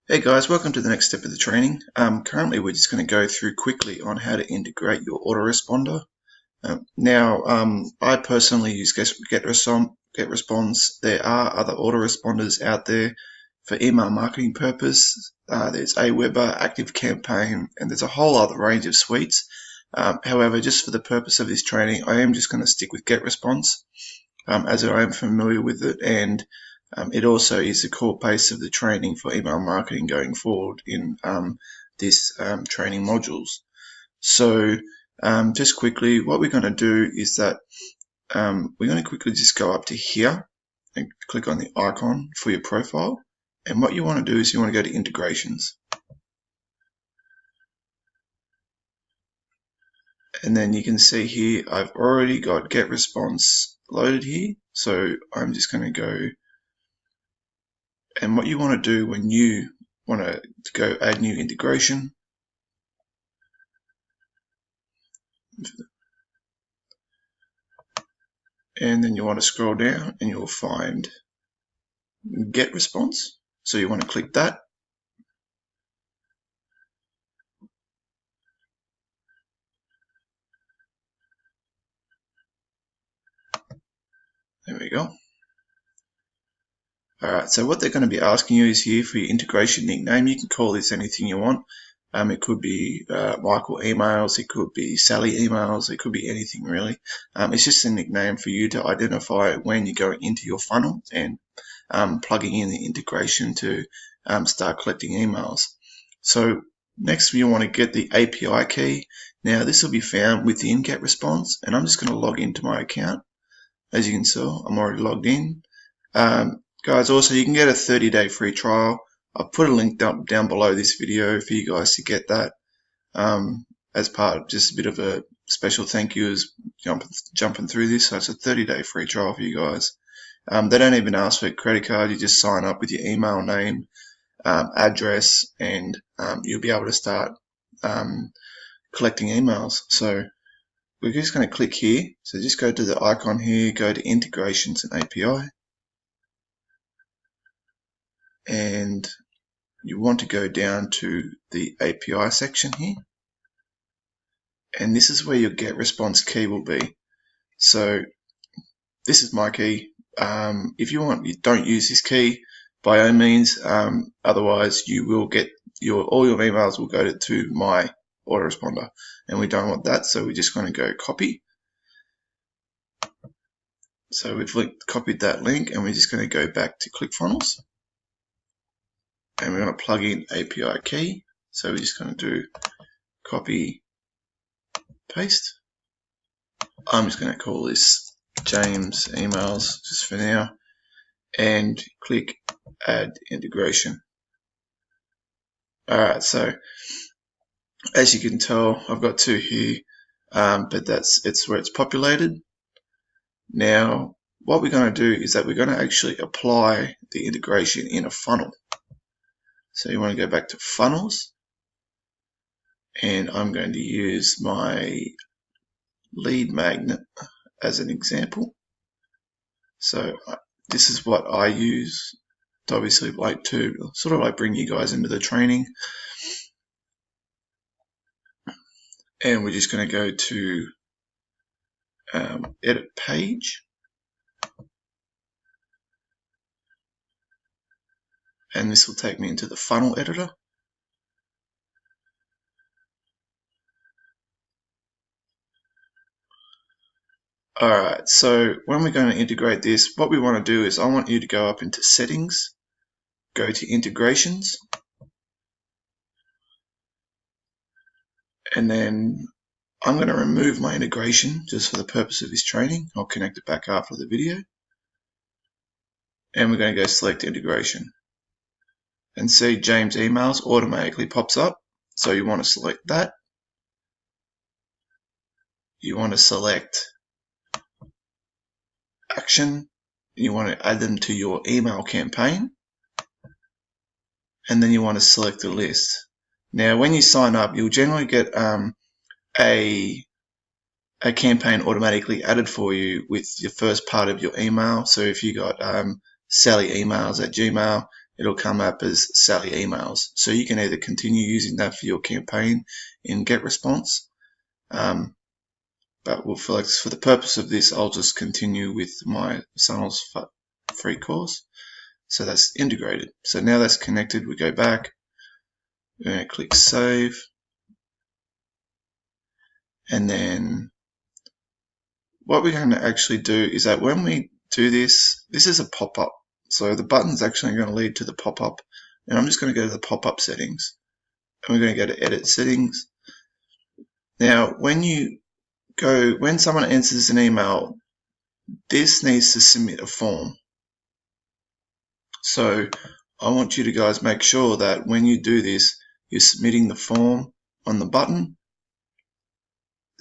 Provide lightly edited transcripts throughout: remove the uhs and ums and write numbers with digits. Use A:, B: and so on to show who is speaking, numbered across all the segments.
A: Hey guys, welcome to the next step of the training. Currently we're just going to go through quickly on how to integrate your autoresponder. I personally use Getresponse. There are other autoresponders out there for email marketing purpose. There's Aweber, ActiveCampaign, and there's a whole other range of suites. However, just for the purpose of this training, I am just going to stick with Getresponse as I am familiar with it, and it also is the core base of the training for email marketing going forward in this training modules. So just quickly, what we're going to do is that we're going to quickly just go up to here and click on the icon for your profile. And what you want to do is you want to go to integrations. And then you can see here, I've already got Getresponse loaded here. So I'm just going to go. And what you want to do when you want to go add new integration, and then you want to scroll down and you'll find Getresponse. So you want to click that. There we go. Alright, so what they're going to be asking you is here for your integration nickname. You can call this anything you want. It could be Michael emails, it could be Sally emails, it could be anything really. It's just a nickname for you to identify when you're going into your funnel and plugging in the integration to start collecting emails. So next you want to get the API key. Now this will be found within Getresponse, and I'm just going to log into my account. As you can see, I'm already logged in. Guys, also you can get a 30-day free trial. I'll put a link down below this video for you guys to get that as part of just a bit of a special thank you as jumping through this. So it's a 30-day free trial for you guys. They don't even ask for a credit card. You just sign up with your email name, address, and you'll be able to start collecting emails. So we're just going to click here. So just go to the icon here, go to integrations and API. And you want to go down to the API section here. And this is where your Getresponse key will be. So this is my key. If you don't use this key by all means. Otherwise, you will get all your emails will go to my autoresponder, and we don't want that. So we're just going to go copy. So we've copied that link, and we're just going to go back to Clickfunnels, and we're going to plug in API key. So we're just going to do copy, paste. I'm just going to call this James emails just for now, and click add integration. Alright, so as you can tell, I've got two here, but it's where it's populated. Now what we're going to do is that we're going to actually apply the integration in a funnel. So you want to go back to funnels, and I'm going to use my lead magnet as an example. So this is what I use to obviously to sort of bring you guys into the training. And we're just going to go to edit page, and this will take me into the funnel editor. Alright, so when we're going to integrate this, what we want to do is I want you to go up into settings, go to integrations, and then I'm going to remove my integration just for the purpose of this training. I'll connect it back after the video. And we're going to go select integration. And see James emails automatically pops up. So you want to select that. You want to select action. You want to add them to your email campaign. And then you want to select the list. Now when you sign up, you'll generally get a campaign automatically added for you with your first part of your email. So if you got Sally emails at Gmail, it'll come up as Sally emails. So you can either continue using that for your campaign in Getresponse, but for the purpose of this, I'll just continue with my Funnels free course. So that's integrated. So now that's connected, we go back, we're going to click save, and then what we're going to actually do is that when we do this, this is a pop-up. So the button's actually going to lead to the pop-up, and I'm just going to go to the pop-up settings, and we're going to go to edit settings. Now, when someone enters an email, this needs to submit a form. So I want you to guys make sure that when you do this, you're submitting the form on the button,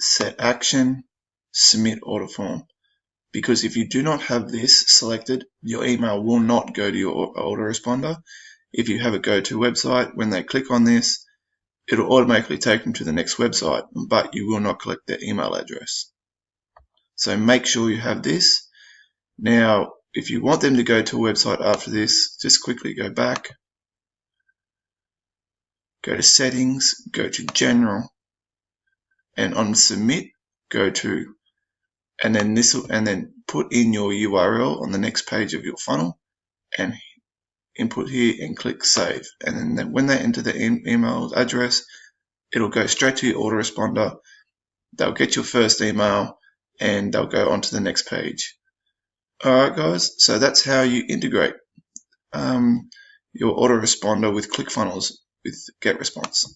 A: set action, submit order form. Because if you do not have this selected, your email will not go to your autoresponder. If you have a go-to website, when they click on this, it'll automatically take them to the next website, but you will not collect their email address. So make sure you have this. Now, if you want them to go to a website after this, just quickly go back, go to settings, go to general, and on submit, go to, and then put in your URL on the next page of your funnel, and input here and click save. And then when they enter the email address, it'll go straight to your autoresponder. They'll get your first email and they'll go on to the next page. Alright guys, so that's how you integrate your autoresponder with Clickfunnels with Getresponse.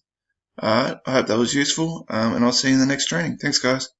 A: Alright, I hope that was useful, and I'll see you in the next training. Thanks guys.